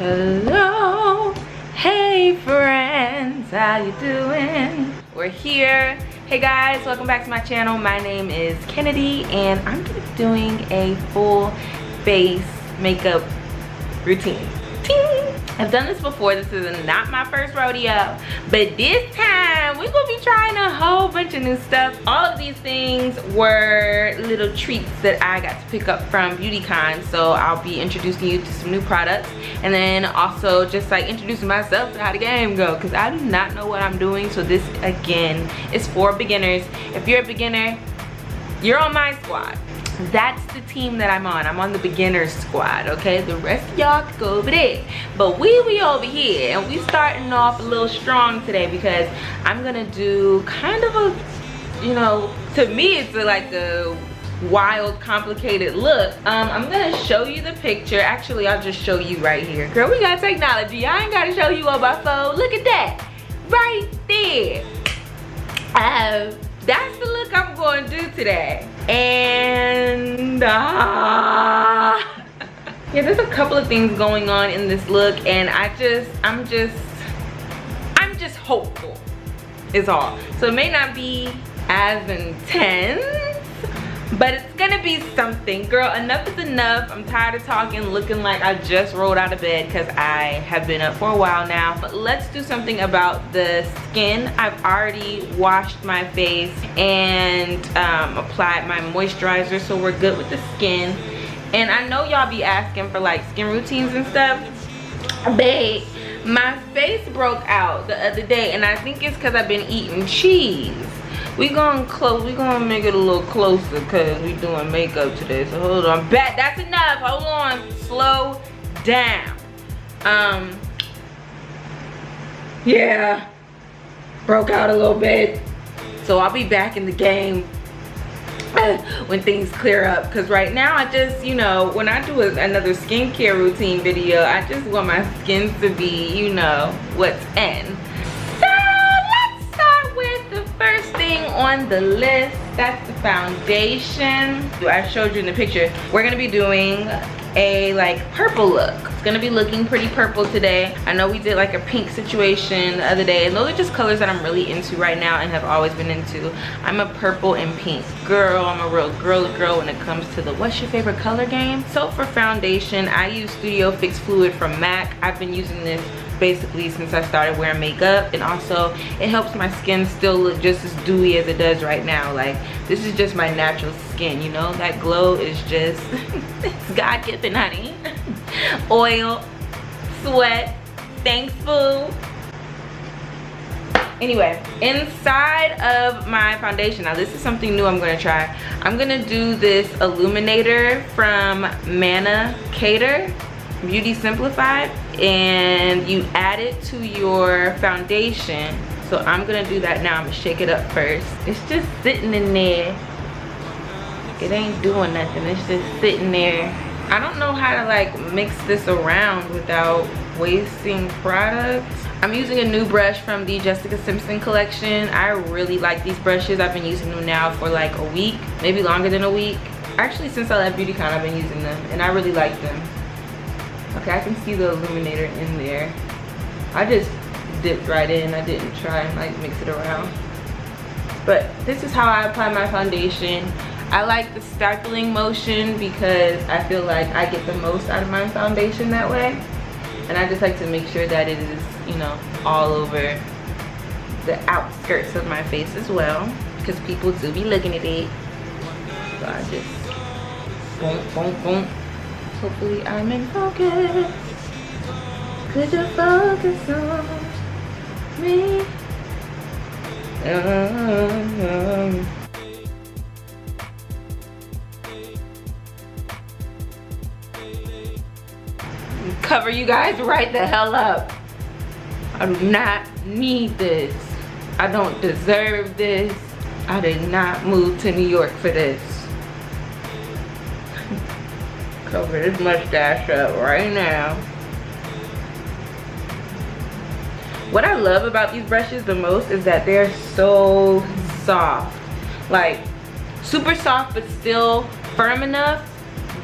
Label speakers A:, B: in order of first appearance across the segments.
A: Hello, hey friends, how you doing? We're here. Hey guys, welcome back to my channel. My name is Kennedy and I'm gonna be doing a full face makeup routine. Ting! I've done this before. This is not my first rodeo, but this time we're gonna be trying a whole bunch of new stuff. All of these things were little treats that I got to pick up from BeautyCon, so I'll be introducing you to some new products and then also just like introducing myself to how the game go, because I do not know what I'm doing. So this again is for beginners. If you're a beginner, you're on my squad. That's the team that I'm on. I'm on the beginner's squad, okay? The rest of y'all can go over there, but we over here, and we starting off a little strong today because I'm gonna do kind of a, you know, to me it's like a wild, complicated look. I'm gonna show you the picture. Actually, I'll just show you right here. Girl, we got technology. I ain't gotta show you on my phone. Look at that, right there. That's the look I'm going to do today. And yeah, there's a couple of things going on in this look, and I'm just hopeful is all. So it may not be as intense, but it's gonna be something. Girl, enough is enough. I'm tired of talking, looking like I just rolled out of bed because I have been up for a while now. But let's do something about the skin. I've already washed my face and applied my moisturizer, so we're good with the skin. And I know y'all be asking for like skin routines and stuff. Babe, my face broke out the other day, and I think it's because I've been eating cheese. We gonna make it a little closer because we doing makeup today. So hold on, back. That's enough. Hold on, slow down. Yeah, broke out a little bit. So I'll be back in the game when things clear up. Because right now I just, you know, when I do another skincare routine video, I just want my skin to be, you know, what's in. First thing on the list, that's the foundation. I showed you in the picture. We're gonna be doing a like purple look. It's gonna be looking pretty purple today. I know we did like a pink situation the other day, and those are just colors that I'm really into right now and have always been into. I'm a purple and pink girl. I'm a real girly girl when it comes to the what's your favorite color game. So for foundation, I use Studio Fix Fluid from MAC. I've been using this basically since I started wearing makeup, and also it helps my skin still look just as dewy as it does right now. Like, this is just my natural skin, you know? That glow is just it's God-given, honey. Oil, sweat, thanks food. Anyway, inside of my foundation, now this is something new I'm gonna try. I'm gonna do this Illuminator from Manna Kader Beauty Simplified, and you add it to your foundation. So I'm gonna do that now. I'm gonna shake it up first. It's just sitting in there. It ain't doing nothing. It's just sitting there. I don't know how to like mix this around without wasting products. I'm using a new brush from the Jessica Simpson collection. I really like these brushes. I've been using them now for like a week, maybe longer than a week. Actually, since I left BeautyCon, I've been using them and I really like them. Okay, I can see the Illuminator in there. I just dipped right in. I didn't try and like mix it around. But this is how I apply my foundation. I like the stipling motion because I feel like I get the most out of my foundation that way. And I just like to make sure that it is, you know, all over the outskirts of my face as well, because people do be looking at it. So I just boom, boom, boom. Hopefully I'm in focus. Could you focus on me? Cover you guys right the hell up. I do not need this. I don't deserve this. I did not move to New York for this. Cover this mustache up right now. What I love about these brushes the most is that they're so soft. Like, super soft but still firm enough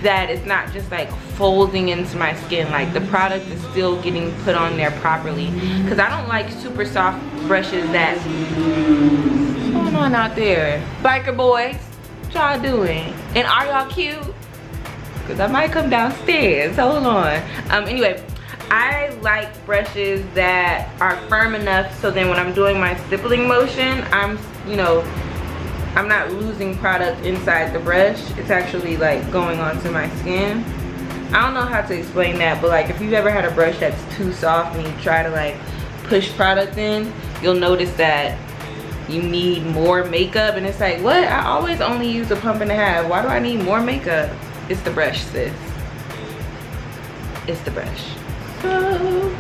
A: that it's not just like folding into my skin. Like the product is still getting put on there properly, because I don't like super soft brushes that, what's going on out there? Biker boys, what y'all doing? And are y'all cute? Because I might come downstairs, hold on. Anyway, I like brushes that are firm enough so then when I'm doing my stippling motion, I'm, you know, I'm not losing product inside the brush. It's actually like going onto my skin. I don't know how to explain that, but like if you've ever had a brush that's too soft and you try to like push product in, you'll notice that you need more makeup, and it's like, what? I always only use a pump and a half. Why do I need more makeup? It's the brush, sis. It's the brush. So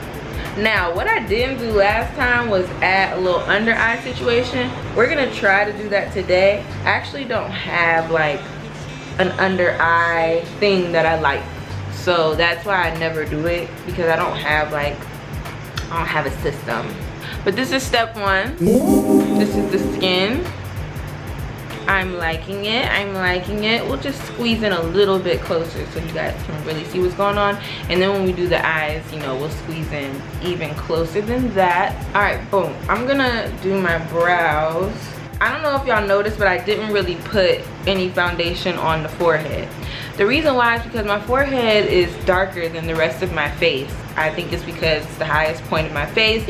A: now what I didn't do last time was add a little under eye situation. We're gonna try to do that today. I actually don't have like an under eye thing that I like, so that's why I never do it, because I don't have a system. But this is step one. This is the skin. I'm liking it, I'm liking it. We'll just squeeze in a little bit closer so you guys can really see what's going on. And then when we do the eyes, you know, we'll squeeze in even closer than that. All right, boom. I'm gonna do my brows. I don't know if y'all noticed, but I didn't really put any foundation on the forehead. The reason why is because my forehead is darker than the rest of my face. I think it's because it's the highest point of my face.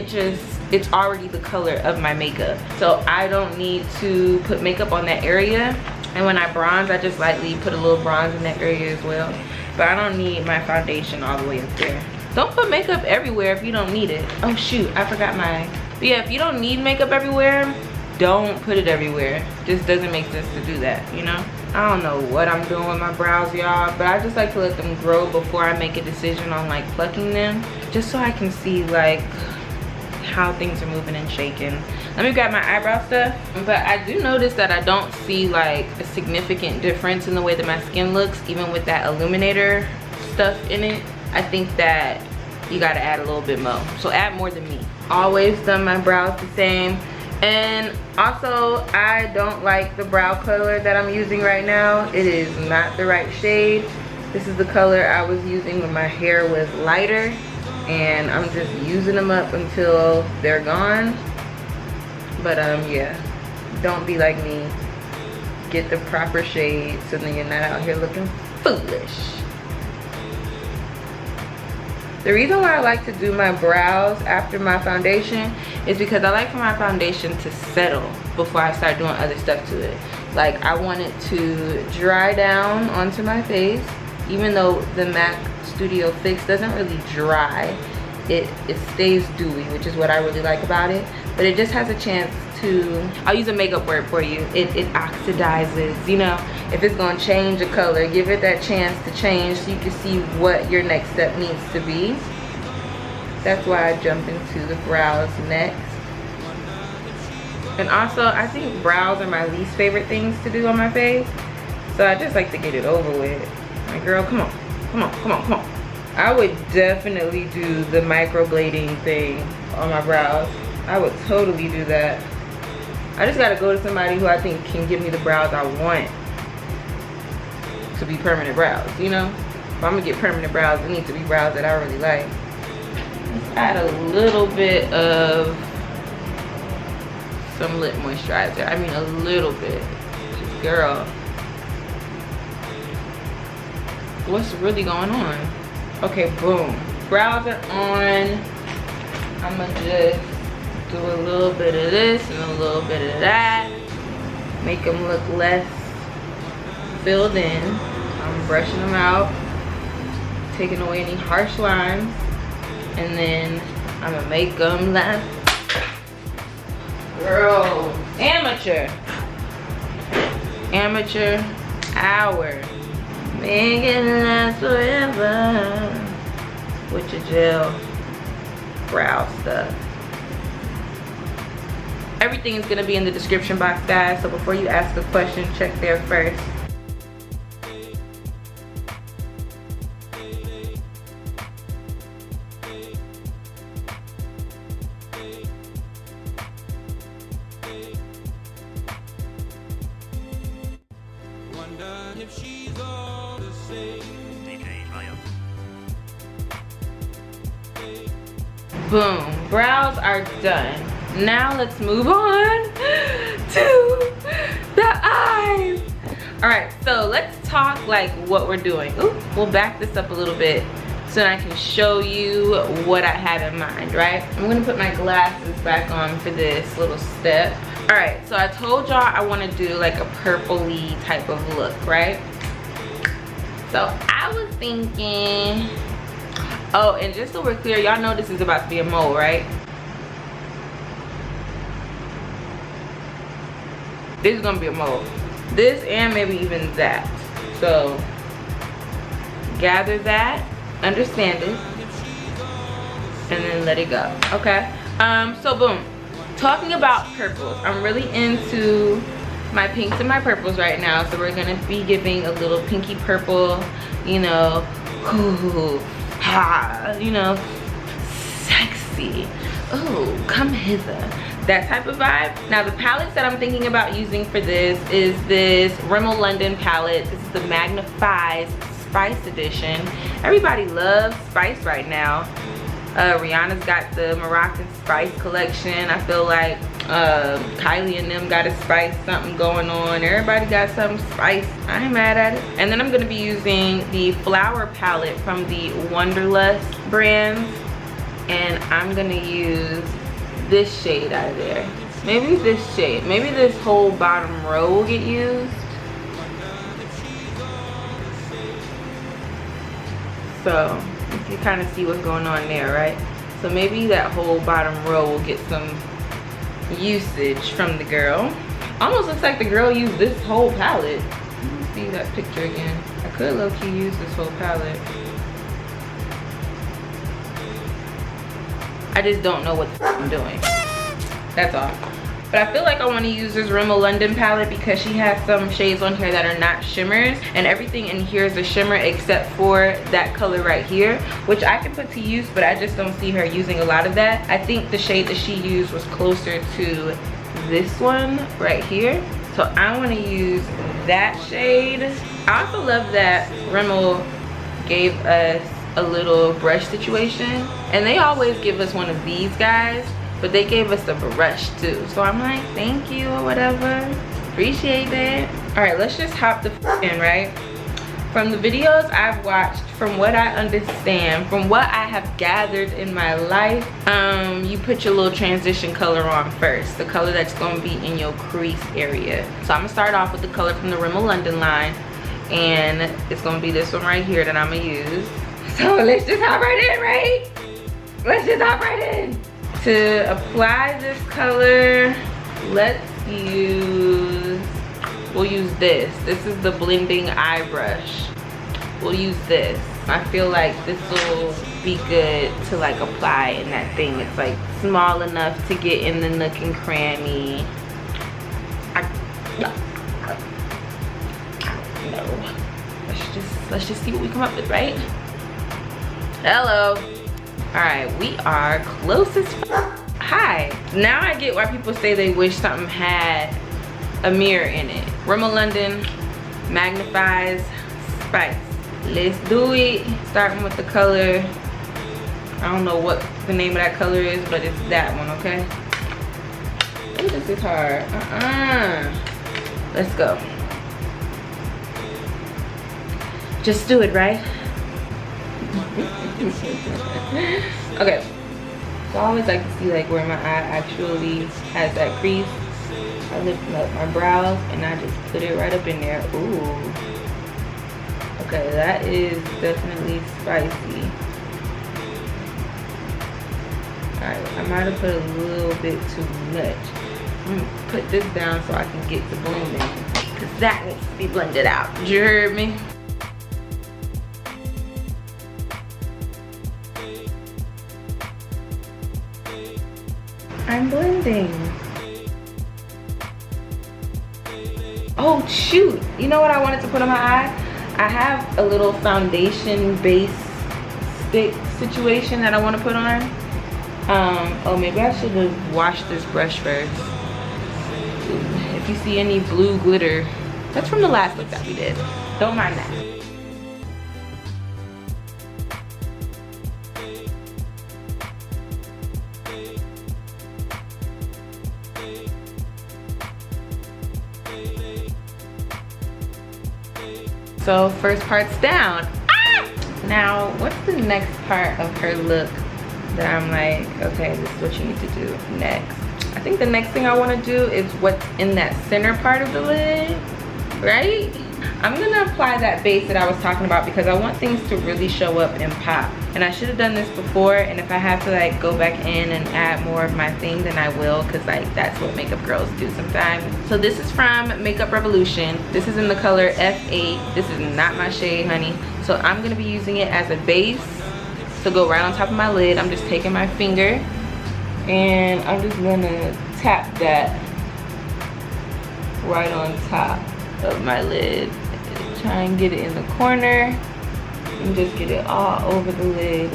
A: It's already the color of my makeup, so I don't need to put makeup on that area. And when I bronze, I just lightly put a little bronze in that area as well, but I don't need my foundation all the way up there. Don't put makeup everywhere if you don't need it. Oh shoot, I forgot my, but yeah, if you don't need makeup everywhere, don't put it everywhere. Just doesn't make sense to do that, you know. I don't know what I'm doing with my brows, y'all, but I just like to let them grow before I make a decision on like plucking them, just so I can see like how things are moving and shaking. Let me grab my eyebrow stuff. But I do notice that I don't see like a significant difference in the way that my skin looks, even with that Illuminator stuff in it. I think that you gotta add a little bit more, so add more than me. Always done my brows the same. And also, I don't like the brow color that I'm using right now. It is not the right shade. This is the color I was using when my hair was lighter, and I'm just using them up until they're gone. But yeah, don't be like me. Get the proper shade so then you're not out here looking foolish. The reason why I like to do my brows after my foundation is because I like for my foundation to settle before I start doing other stuff to it. Like, I want it to dry down onto my face, even though the MAC Studio Fix doesn't really dry. It stays dewy, which is what I really like about it. But it just has a chance to, I'll use a makeup word for you, it oxidizes, you know. If it's gonna change a color, give it that chance to change so you can see what your next step needs to be. That's why I jump into the brows next. And also, I think brows are my least favorite things to do on my face, so I just like to get it over with. Like, girl, come on, come on, come on, come on. I would definitely do the microblading thing on my brows. I would totally do that. I just gotta go to somebody who I think can give me the brows I want to be permanent brows, you know? If I'm gonna get permanent brows, it needs to be brows that I really like. Let's add a little bit of some lip moisturizer. I mean, a little bit. Just, girl, what's really going on? Okay, boom. Brows are on. I'm gonna just do a little bit of this and a little bit of that. Make them look less filled in. I'm brushing them out, taking away any harsh lines, and then I'm gonna make them last. Girl, amateur hour. Make it last forever with your gel brow stuff. Everything is going to be in the description box, guys, so before you ask a question, check there first. Wonder if she's all the same. Boom, brows are done. Now let's move on to the eyes. All right, so let's talk like what we're doing. Ooh, we'll back this up a little bit so that I can show you what I had in mind, right? I'm gonna put my glasses back on for this little step. All right, so I told y'all I wanna do like a purpley type of look, right? So I was thinking, oh, and just so we're clear, y'all know this is about to be a mole, right? This is gonna be a mole. This and maybe even that. So gather that, understand it, and then let it go, okay? So boom, talking about purples, I'm really into my pinks and my purples right now, so we're gonna be giving a little pinky purple, you know, ooh, ha, you know, sexy, oh, come hither, that type of vibe. Now the palettes that I'm thinking about using for this is this Rimmel London palette. This is the Magnifies Spice Edition. Everybody loves spice right now. Rihanna's got the Moroccan Spice collection. I feel like Kylie and them got a spice something going on. Everybody got some spice. I ain't mad at it. And then I'm gonna be using the Flower palette from the Wanderlust brand, and I'm gonna use this shade out of there. Maybe this shade. Maybe this whole bottom row will get used. So you kind of see what's going on there, right? So maybe that whole bottom row will get some usage from the girl. Almost looks like the girl used this whole palette. Let me see that picture again. I could low-key use this whole palette. I just don't know what the f I'm doing. That's all. But I feel like I want to use this Rimmel London palette because she has some shades on here that are not shimmers, and everything in here is a shimmer except for that color right here, which I can put to use, but I just don't see her using a lot of that. I think the shade that she used was closer to this one right here. So I want to use that shade. I also love that Rimmel gave us a little brush situation, and they always give us one of these guys, but they gave us a brush too, so I'm like, thank you or whatever, appreciate that. All right, let's just hop the f in, right? From the videos I've watched, from what I understand, from what I have gathered in my life, you put your little transition color on first, the color that's going to be in your crease area. So I'm gonna start off with the color from the Rimmel London line, and it's gonna be this one right here that I'm gonna use. So let's just hop right in, right? Let's just hop right in. To apply this color, we'll use this. This is the blending eye brush. We'll use this. I feel like this will be good to like apply in that thing. It's like small enough to get in the nook and cranny. No. Let's just see what we come up with, right? Hello. All right, we are close as f. Hi. Now I get why people say they wish something had a mirror in it. Rimmel London Magnifies Spice. Let's do it. Starting with the color. I don't know what the name of that color is, but it's that one, okay? Ooh, this is hard. Let's go. Just do it, right? Okay, so I always like to see like where my eye actually has that crease. I lift up my brows and I just put it right up in there. Ooh, okay, that is definitely spicy. Alright, I might have put a little bit too much. I'm gonna put this down so I can get the blending, because that needs to be blended out. You heard me? I'm blending. Oh shoot, you know what I wanted to put on my eye? I have a little foundation base stick situation that I want to put on. Oh, maybe I should have washed this brush first. If you see any blue glitter, that's from the last look that we did. Don't mind that. So first part's down. Ah! Now, what's the next part of her look that I'm like, okay, this is what you need to do next? I think the next thing I want to do is what's in that center part of the lid, right? I'm gonna apply that base that I was talking about because I want things to really show up and pop. And I should have done this before, and if I have to like go back in and add more of my thing, then I will, because like that's what makeup girls do sometimes. So this is from Makeup Revolution. This is in the color F8. This is not my shade, honey. So I'm gonna be using it as a base to go right on top of my lid. I'm just taking my finger and I'm just gonna tap that right on top of my lid. Try and get it in the corner and just get it all over the lid,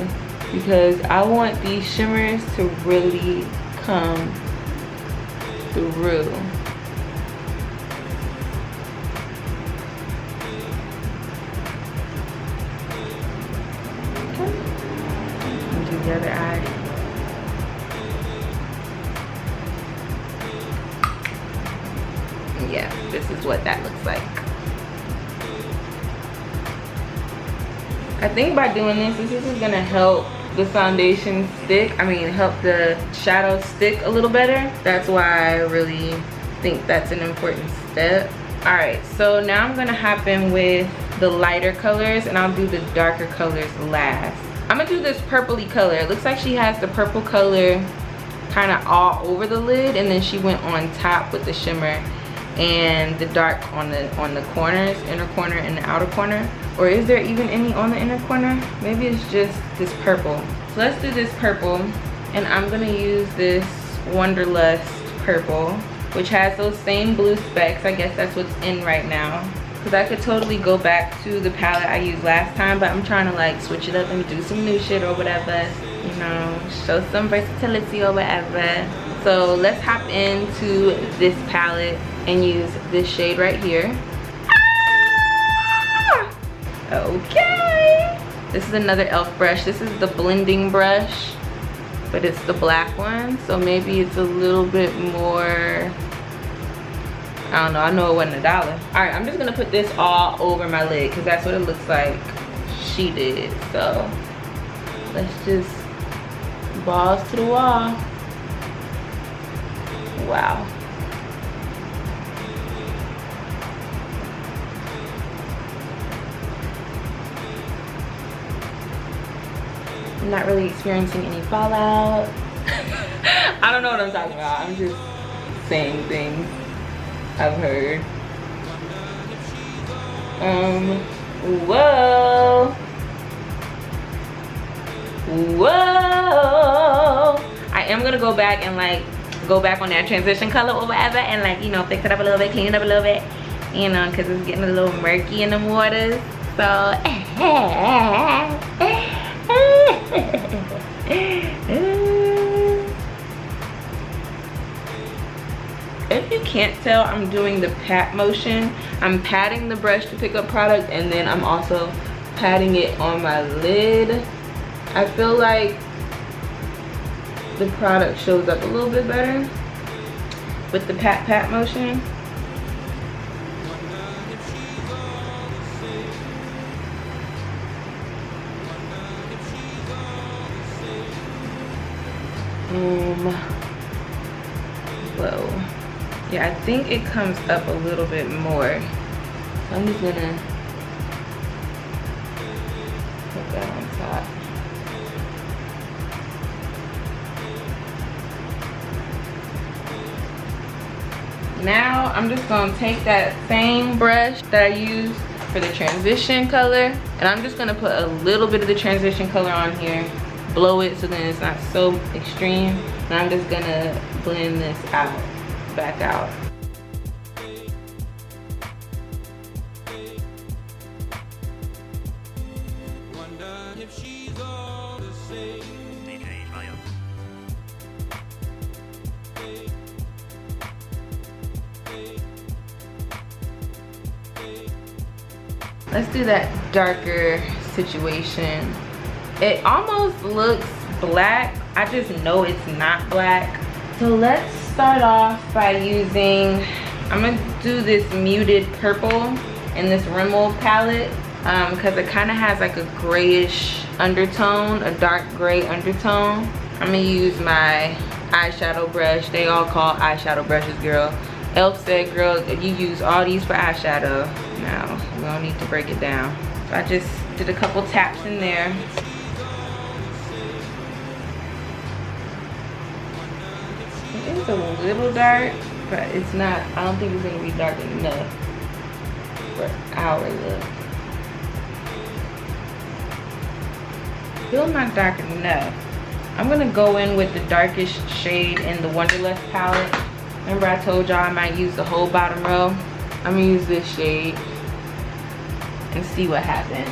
A: because I want these shimmers to really come through. Okay. And do the other eye. Yeah, this is what that looks like. I think by doing this is gonna help the foundation stick. Help the shadow stick a little better. That's why I really think that's an important step. All right, so now I'm gonna hop in with the lighter colors, and I'll do the darker colors last. I'm gonna do this purpley color. It looks like she has the purple color kind of all over the lid, and then she went on top with the shimmer and the dark on the corners, inner corner and the outer corner. Or is there even any on the inner corner? Maybe it's just this purple. So let's do this purple, and I'm gonna use this Wanderlust purple, which has those same blue specks. I guess that's what's in right now, because I could totally go back to the palette I used last time, but I'm trying to like switch it up and do some new shit or whatever, you know, show some versatility or whatever. So let's hop into this palette and use this shade right here. Ah! Okay. This is another E.L.F brush. This is the blending brush, but it's the black one. So maybe it's a little bit more, I don't know. I know it wasn't $1. All right, I'm just gonna put this all over my lid because that's what it looks like she did. So let's just balls to the wall. Wow. I'm not really experiencing any fallout. I don't know what I'm talking about. I'm just saying things I've heard. Whoa. Whoa. I am gonna go back and like go back on that transition color or whatever and like, you know, fix it up a little bit, clean it up a little bit, you know, because it's getting a little murky in the waters. So if you can't tell, I'm doing the pat motion. I'm patting the brush to pick up product, and then I'm also patting it on my lid. I feel like the product shows up a little bit better with the pat motion. Whoa. Yeah, I think it comes up a little bit more. So I'm just gonna put that on top. Now I'm just gonna take that same brush that I used for the transition color, and I'm just gonna put a little bit of the transition color on here, blow it so then it's not so extreme, and I'm just gonna blend this out, back out. Let's do that darker situation. It almost looks black. I just know it's not black. So let's start off by using, I'm gonna do this muted purple, and in this Rimmel palette because it kind of has like a grayish undertone, a dark gray undertone. I'm gonna use my eyeshadow brush. They all call eyeshadow brushes, girl. E.L.F said, girl, if you use all these for eyeshadow. No, we don't need to break it down. So I just did a couple taps in there. It is a little dark, but it's not, I don't think it's gonna be dark enough for our look. Still not dark enough. I'm gonna go in with the darkest shade in the Wanderlust palette. Remember I told y'all I might use the whole bottom row? I'm gonna use this shade and see what happens.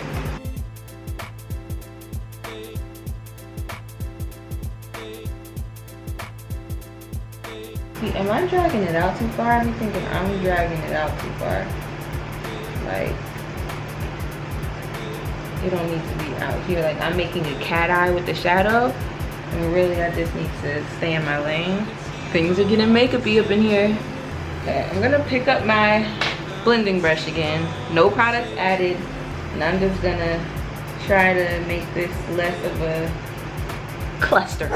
A: See, am I dragging it out too far? I'm thinking I'm dragging it out too far. Like, it don't need to be out here. Like, I'm making a cat eye with the shadow. And really, I just need to stay in my lane. Things are getting makeup-y up in here. Okay, I'm gonna pick up my blending brush again. No products added. And I'm just gonna try to make this less of a cluster.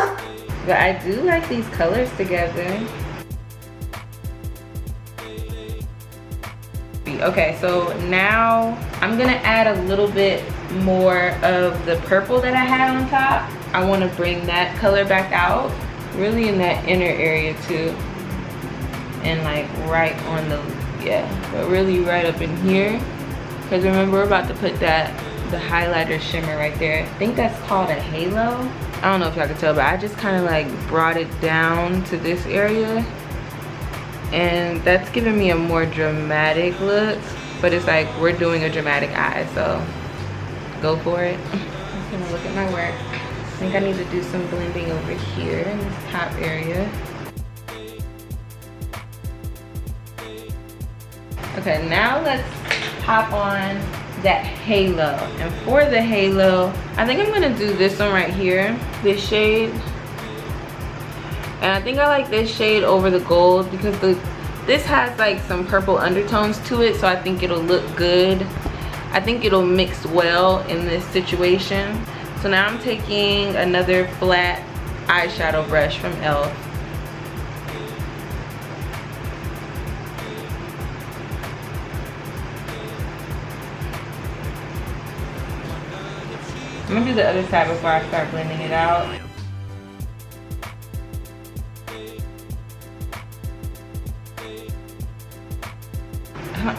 A: But I do like these colors together. Okay, so now I'm gonna add a little bit more of the purple that I had on top. I want to bring that color back out, really in that inner area too, and like right on the, yeah, but really right up in here, because remember we're about to put the highlighter shimmer right there. I think that's called a halo. I don't know if y'all can tell, but I just kind of like brought it down to this area, and that's giving me a more dramatic look, but it's like we're doing a dramatic eye, so go for it. I'm just gonna look at my work. I think I need to do some blending over here in this top area. Okay, now let's pop on that halo. And for the halo, I think I'm gonna do this one right here, this shade. And I think I like this shade over the gold because this has like some purple undertones to it, so I think it'll look good. I think it'll mix well in this situation. So now I'm taking another flat eyeshadow brush from E.L.F. I'm gonna do the other side before I start blending it out.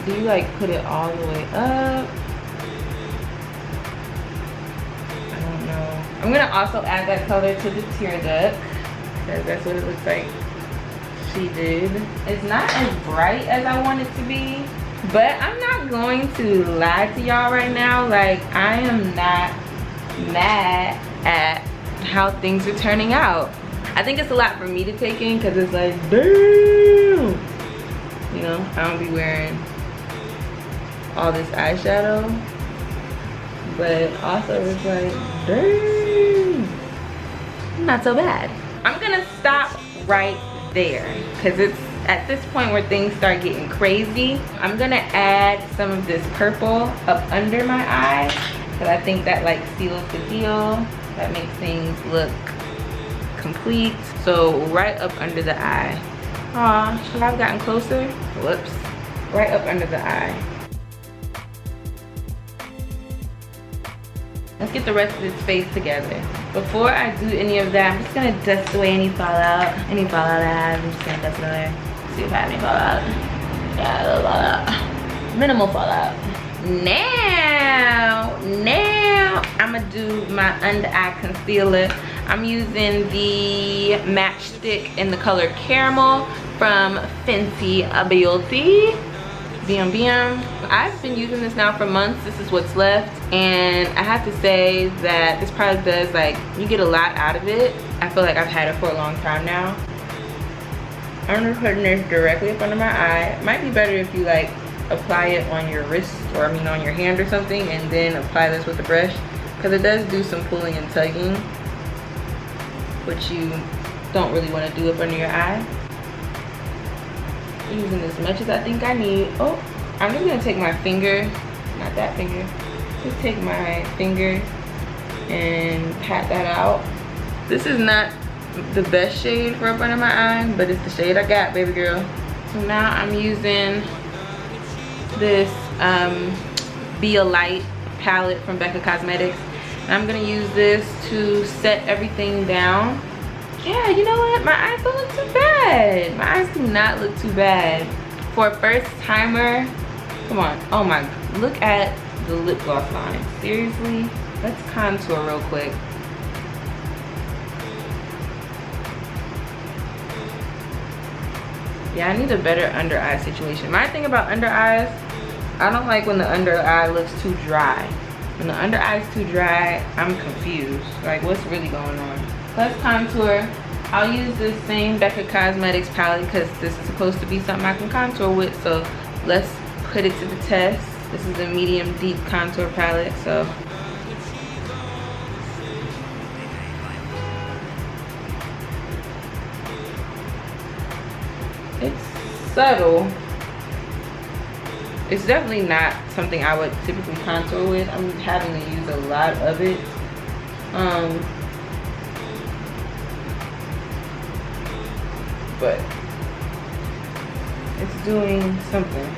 A: Do you like put it all the way up? I'm gonna also add that color to the tear duct because that's what it looks like she did. It's not as bright as I want it to be, but I'm not going to lie to y'all right now. Like, I am not mad at how things are turning out. I think it's a lot for me to take in because it's like, damn. You know, I don't be wearing all this eyeshadow, but also it's like, dang. Not so bad. I'm gonna stop right there because it's at this point where things start getting crazy. I'm gonna add some of this purple up under my eye because I think that like seals the deal. That makes things look complete. So right up under the eye. Aw, should I have gotten closer? Whoops. Right up under the eye. Let's get the rest of this face together. Before I do any of that, I'm just gonna dust away any fallout. Any fallout I have, I'm just gonna dust it away. See if I have any fallout. Yeah, a little fallout. Minimal fallout. Now, I'm gonna do my under eye concealer. I'm using the matchstick in the color Caramel from Fenty Beauty. BM. I've been using this now for months. This is what's left, and I have to say that this product does, like, you get a lot out of it. I feel like I've had it for a long time now. I'm just putting this directly up under my eye. It might be better if you like apply it on your wrist, or I mean on your hand or something, and then apply this with the brush, because it does do some pulling and tugging, which you don't really want to do up under your eye. Using as much as I think I need. Oh, I'm just gonna take my finger, not that finger, just take my finger and pat that out. This is not the best shade for up under my eye, but it's the shade I got, baby girl. So now I'm using this Be a Light palette from BECCA Cosmetics. And I'm gonna use this to set everything down. Yeah, you know what? My eyes don't look too bad. My eyes do not look too bad. For a first timer, come on. Oh my, look at the lip gloss line. Seriously? Let's contour real quick. Yeah, I need a better under eye situation. My thing about under eyes, I don't like when the under eye looks too dry. When the under eye is too dry, I'm confused. Like, what's really going on? Let's contour. I'll use this same BECCA Cosmetics palette because this is supposed to be something I can contour with. So let's put it to the test. This is a medium deep contour palette. So it's subtle. It's definitely not something I would typically contour with. I'm having to use a lot of it. But it's doing something.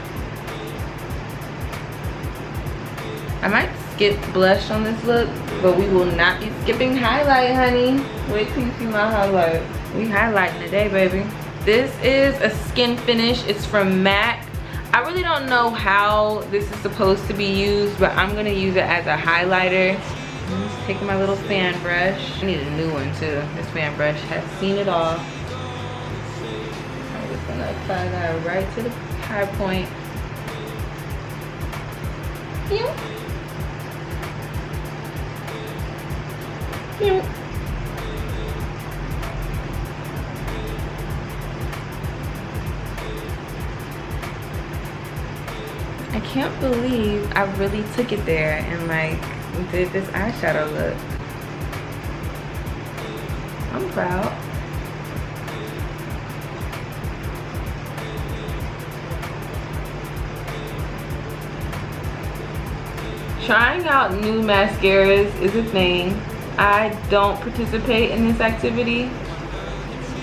A: I might skip blush on this look, but we will not be skipping highlight, honey. Wait till you see my highlight. We highlighting today, baby. This is a skin finish. It's from MAC. I really don't know how this is supposed to be used, but I'm gonna use it as a highlighter. I'm just taking my little fan brush. I need a new one too. This fan brush has seen it all. I'm just gonna apply that right to the high point. Pew. Pew. I can't believe I really took it there and like did this eyeshadow look. I'm proud. Trying out new mascaras is a thing. I don't participate in this activity,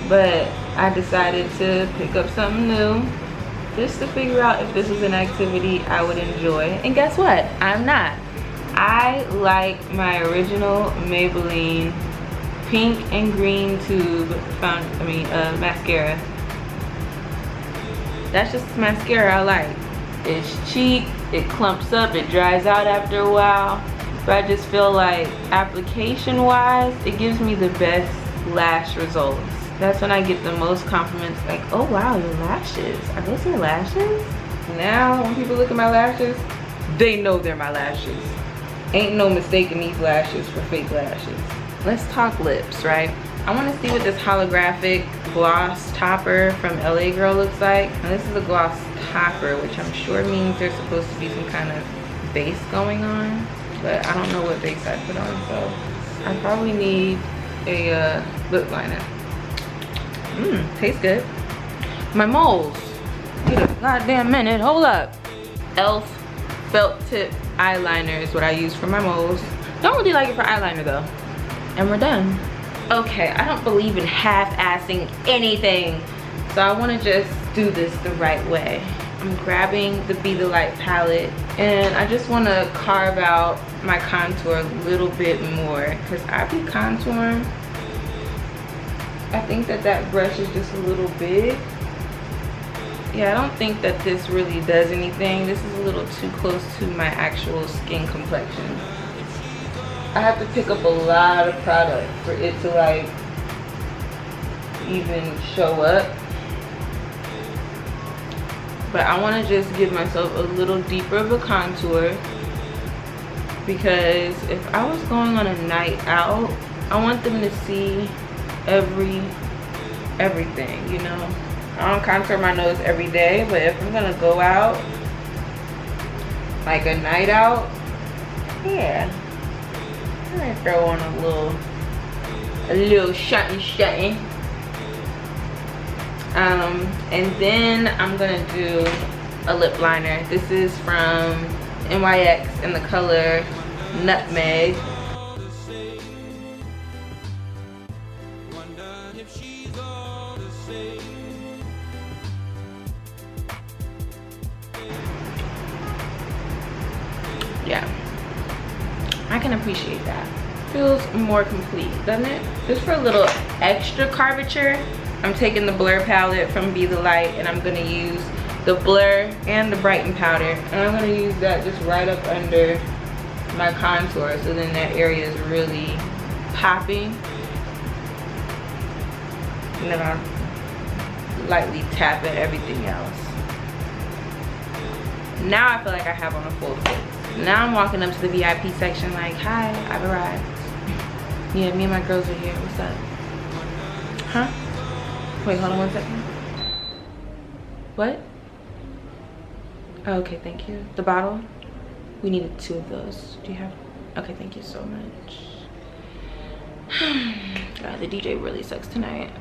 A: but I decided to pick up something new just to figure out if this was an activity I would enjoy. And guess what? I'm not. I like my original Maybelline pink and green tube mascara. That's just the mascara I like. It's cheap, it clumps up, it dries out after a while. But I just feel like application wise, it gives me the best lash results. That's when I get the most compliments, like, oh wow, your lashes. Are those your lashes? Now, when people look at my lashes, they know they're my lashes. Ain't no mistaking these lashes for fake lashes. Let's talk lips, right? I wanna see what this holographic gloss topper from LA Girl looks like. And this is a gloss topper, which I'm sure means there's supposed to be some kind of base going on. But I don't know what base I put on, so I probably need a lip liner. Tastes good. My moles. Wait a goddamn minute, hold up. E.L.F felt tip eyeliner is what I use for my moles. Don't really like it for eyeliner though. And we're done. Okay, I don't believe in half-assing anything. So I wanna just do this the right way. I'm grabbing the Be the Light palette and I just wanna carve out my contour a little bit more because I be contouring. I think that brush is just a little big. Yeah, I don't think that this really does anything. This is a little too close to my actual skin complexion. I have to pick up a lot of product for it to like even show up. But I want to just give myself a little deeper of a contour because if I was going on a night out, I want them to see everything, you know. I don't contour my nose every day, but if I'm gonna go out like a night out, yeah, I'm gonna throw on a little shutting. And then I'm gonna do a lip liner. This is from NYX in the color Nutmeg. Yeah, I can appreciate that. Feels more complete, doesn't it? Just for a little extra curvature, I'm taking the blur palette from Be The Light, and I'm gonna use the blur and the brighten powder, and I'm gonna use that just right up under my contour, so then that area is really popping. And then I'll lightly tap at everything else. Now I feel like I have on a full face. Now I'm walking up to the VIP section like, hi, I've arrived. Yeah, me and my girls are here. What's up? Huh? Wait, hold on 1 second. What? Oh, okay, thank you. The bottle? We needed 2 of those. Do you have? Okay, thank you so much. God, the DJ really sucks tonight.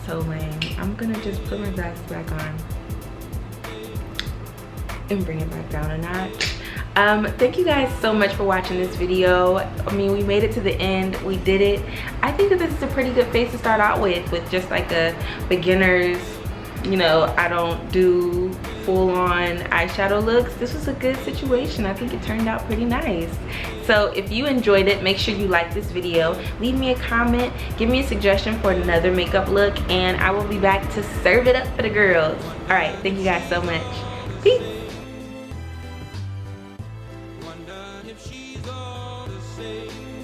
A: So lame. I'm gonna just put my glasses back on and bring it back down a notch. Thank you guys so much for watching this video. I mean, we made it to the end. We did it. I think that this is a pretty good face to start out with just like a beginner's, you know, I don't do full-on eyeshadow looks. This was a good situation. I think it turned out pretty nice. So if you enjoyed it, make sure you like this video, leave me a comment, give me a suggestion for another makeup look, and I will be back to serve it up for the girls. All right, thank you guys so much. Peace.
B: Wonder if she's all the same.